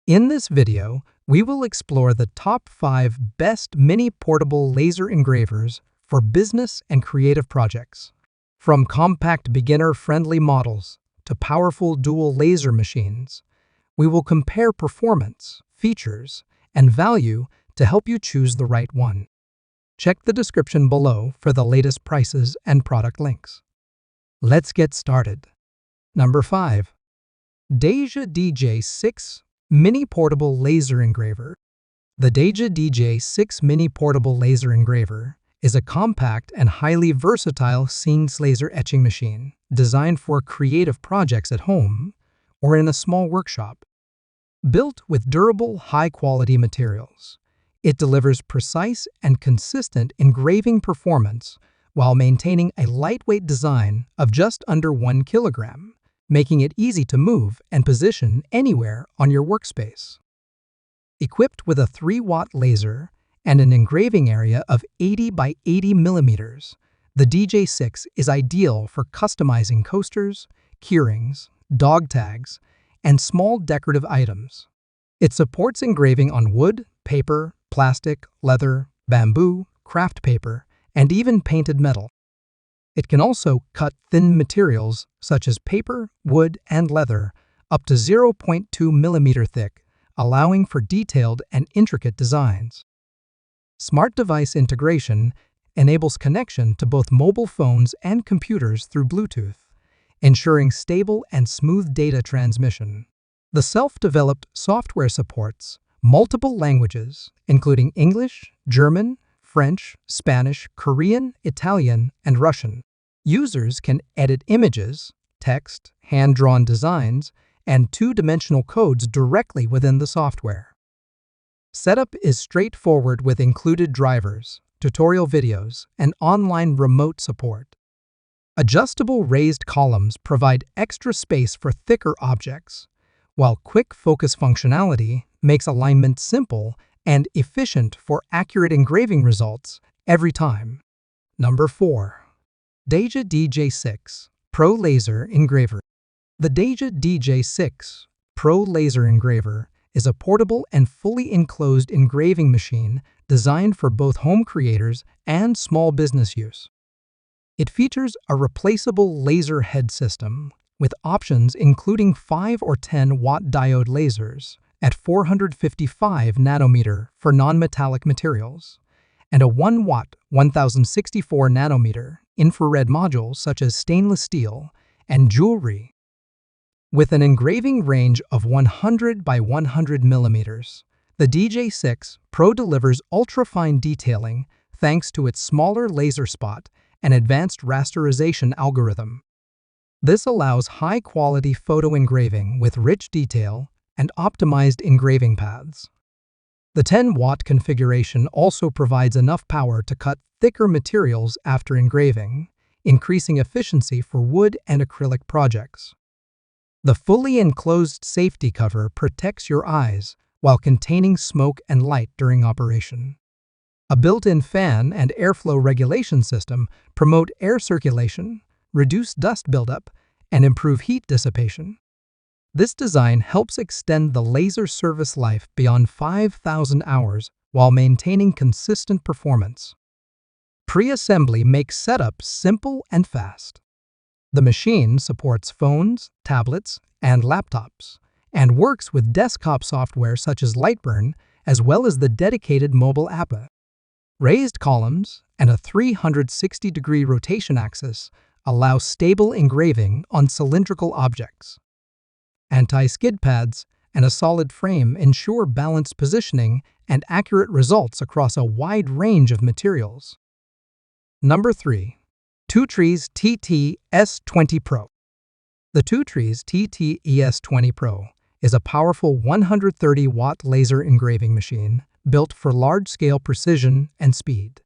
In this video, we will explore the top 5 best mini portable laser engravers for business and creative projects. From compact beginner-friendly models to powerful dual laser machines, we will compare performance, features, and value to help you choose the right one. Check the description below for the latest prices and product links. Let's get started. Number 5. DAJA DJ6 Mini Portable Laser Engraver. The DAJA DJ6 Mini Portable Laser Engraver is a compact and highly versatile scenes laser etching machine designed for creative projects at home or in a small workshop. Built with durable, high-quality materials, it delivers precise and consistent engraving performance while maintaining a lightweight design of just under 1 kilogram, making it easy to move and position anywhere on your workspace. Equipped with a 3-watt laser and an engraving area of 80 by 80 millimeters, the DJ6 is ideal for customizing coasters, keyrings, dog tags, and small decorative items. It supports engraving on wood, paper, plastic, leather, bamboo, craft paper, and even painted metal. It can also cut thin materials such as paper, wood, and leather up to 0.2 millimeter thick, allowing for detailed and intricate designs. Smart device integration enables connection to both mobile phones and computers through Bluetooth, ensuring stable and smooth data transmission. The self-developed software supports multiple languages, including English, German, French, Spanish, Korean, Italian, and Russian. Users can edit images, text, hand-drawn designs, and 2-dimensional codes directly within the software. Setup is straightforward with included drivers, tutorial videos, and online remote support. Adjustable raised columns provide extra space for thicker objects, while quick focus functionality makes alignment simple and efficient for accurate engraving results every time. Number 4. DAJA DJ6 Pro Laser Engraver. The DAJA DJ6 Pro Laser Engraver is a portable and fully enclosed engraving machine designed for both home creators and small business use. It features a replaceable laser head system with options including 5 or 10 watt diode lasers at 455 nanometer for non-metallic materials, and a 1 watt 1064 nanometer infrared modules such as stainless steel and jewelry. With an engraving range of 100 by 100 millimeters, the DJ6 Pro delivers ultra-fine detailing thanks to its smaller laser spot and advanced rasterization algorithm. This allows high-quality photo engraving with rich detail and optimized engraving paths. The 10-watt configuration also provides enough power to cut thicker materials after engraving, increasing efficiency for wood and acrylic projects. The fully enclosed safety cover protects your eyes while containing smoke and light during operation. A built-in fan and airflow regulation system promote air circulation, reduce dust buildup, and improve heat dissipation. This design helps extend the laser service life beyond 5,000 hours while maintaining consistent performance. Pre-assembly makes setup simple and fast. The machine supports phones, tablets, and laptops, and works with desktop software such as Lightburn, as well as the dedicated mobile app. Raised columns and a 360-degree rotation axis allow stable engraving on cylindrical objects. Anti-skid pads and a solid frame ensure balanced positioning and accurate results across a wide range of materials. Number 3. TwoTrees TTS-20 PRO. The TwoTrees TTS-20 PRO is a powerful 130-watt laser engraving machine built for large-scale precision and speed.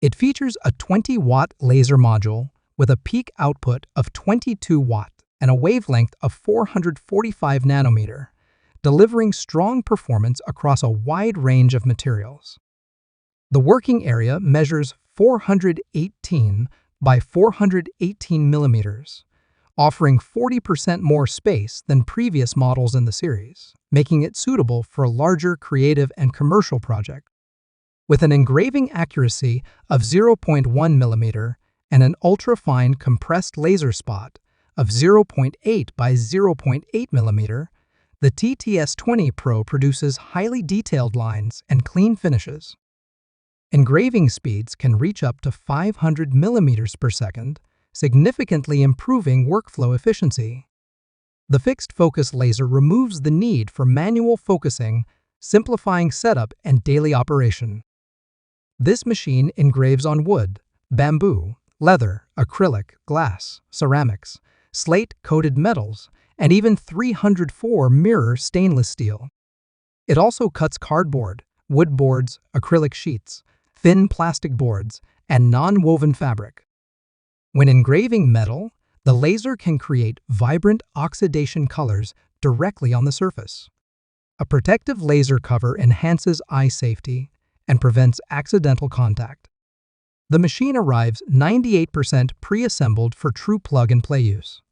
It features a 20-watt laser module with a peak output of 22 watt and a wavelength of 445 nanometer, delivering strong performance across a wide range of materials. The working area measures 418 by 418 millimeters, offering 40% more space than previous models in the series, making it suitable for larger creative and commercial projects. With an engraving accuracy of 0.1 mm and an ultra-fine compressed laser spot of 0.8 by 0.8 mm, the TTS-20 Pro produces highly detailed lines and clean finishes. Engraving speeds can reach up to 500 mm per second, significantly improving workflow efficiency. The fixed focus laser removes the need for manual focusing, simplifying setup and daily operation. This machine engraves on wood, bamboo, leather, acrylic, glass, ceramics, slate-coated metals, and even 304 mirror stainless steel. It also cuts cardboard, wood boards, acrylic sheets, thin plastic boards, and non-woven fabric. When engraving metal, the laser can create vibrant oxidation colors directly on the surface. A protective laser cover enhances eye safety and prevents accidental contact. The machine arrives 98% pre-assembled for true plug-and-play use.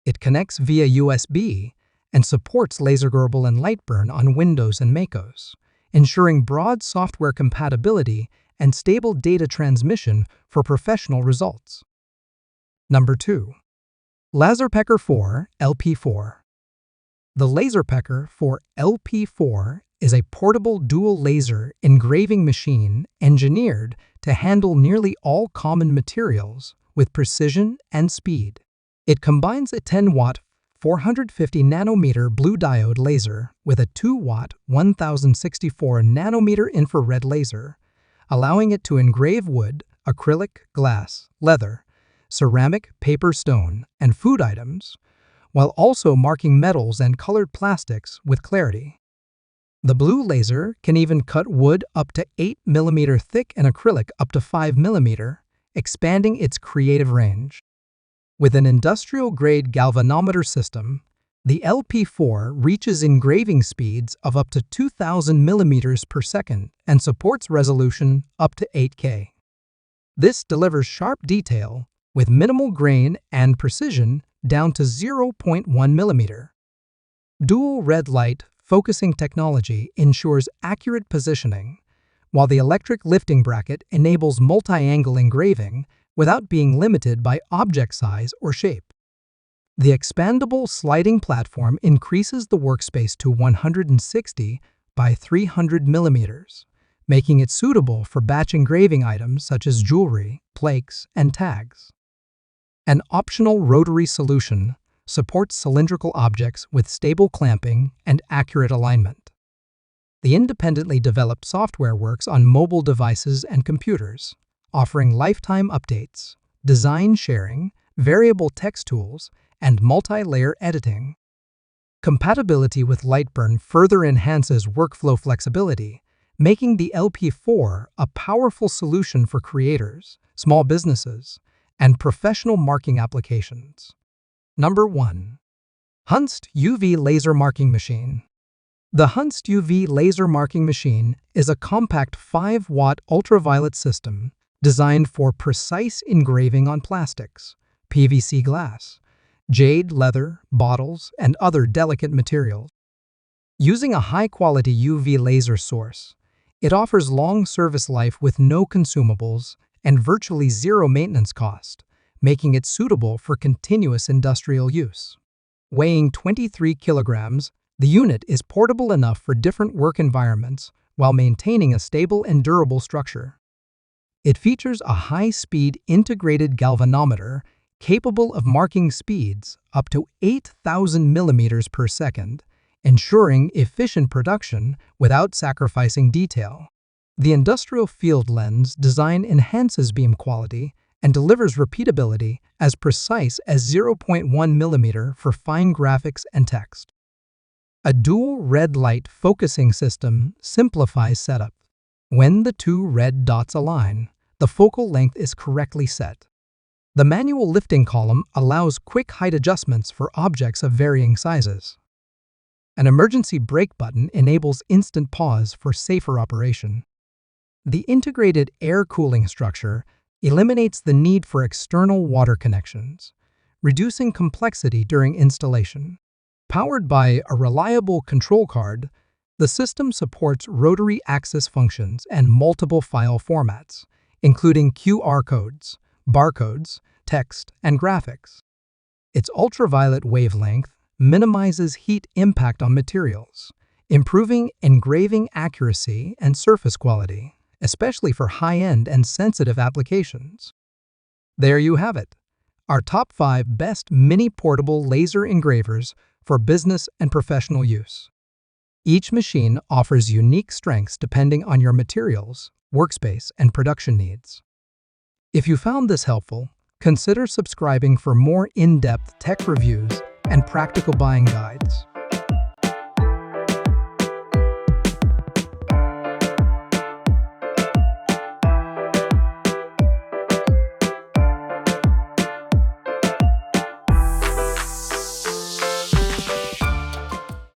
It connects via USB and supports LaserGrable and Lightburn on Windows and macOS, ensuring broad software compatibility and stable data transmission for professional results. Number 2. LASERPECKER 4 LP4. The LASERPECKER 4 LP4 is a portable dual laser engraving machine engineered to handle nearly all common materials with precision and speed. It combines a 10-watt 450 nanometer blue diode laser with a 2-watt 1064 nanometer infrared laser, allowing it to engrave wood, acrylic, glass, leather, ceramic, paper, stone, and food items, while also marking metals and colored plastics with clarity. The blue laser can even cut wood up to 8 mm thick and acrylic up to 5 mm, expanding its creative range. With an industrial-grade galvanometer system, the LP4 reaches engraving speeds of up to 2,000 mm per second and supports resolution up to 8K. This delivers sharp detail with minimal grain and precision down to 0.1 mm. Dual red light focusing technology ensures accurate positioning, while the electric lifting bracket enables multi-angle engraving without being limited by object size or shape. The expandable sliding platform increases the workspace to 160 by 300 mm, making it suitable for batch engraving items such as jewelry, plaques, and tags. An optional rotary solution supports cylindrical objects with stable clamping and accurate alignment. The independently developed software works on mobile devices and computers, offering lifetime updates, design sharing, variable text tools, and multi-layer editing. Compatibility with Lightburn further enhances workflow flexibility, making the LP4 a powerful solution for creators, small businesses, and professional marking applications. Number 1. HUNST UV Laser Marking Machine. The HUNST UV Laser Marking Machine is a compact 5-watt ultraviolet system designed for precise engraving on plastics, PVC glass, jade, leather, bottles, and other delicate materials. Using a high-quality UV laser source, it offers long service life with no consumables and virtually zero maintenance cost, making it suitable for continuous industrial use. Weighing 23 kilograms, the unit is portable enough for different work environments while maintaining a stable and durable structure. It features a high-speed integrated galvanometer capable of marking speeds up to 8,000 millimeters per second, ensuring efficient production without sacrificing detail. The industrial field lens design enhances beam quality and delivers repeatability as precise as 0.1 millimeter for fine graphics and text. A dual red light focusing system simplifies setup. When the two red dots align, the focal length is correctly set. The manual lifting column allows quick height adjustments for objects of varying sizes. An emergency brake button enables instant pause for safer operation. The integrated air cooling structure eliminates the need for external water connections, reducing complexity during installation. Powered by a reliable control card, the system supports rotary access functions and multiple file formats, including QR codes, barcodes, text, and graphics. Its ultraviolet wavelength minimizes heat impact on materials, improving engraving accuracy and surface quality, especially for high-end and sensitive applications. There you have it, our top 5 best mini portable laser engravers for business and professional use. Each machine offers unique strengths depending on your materials, workspace, and production needs. If you found this helpful, consider subscribing for more in-depth tech reviews and practical buying guides.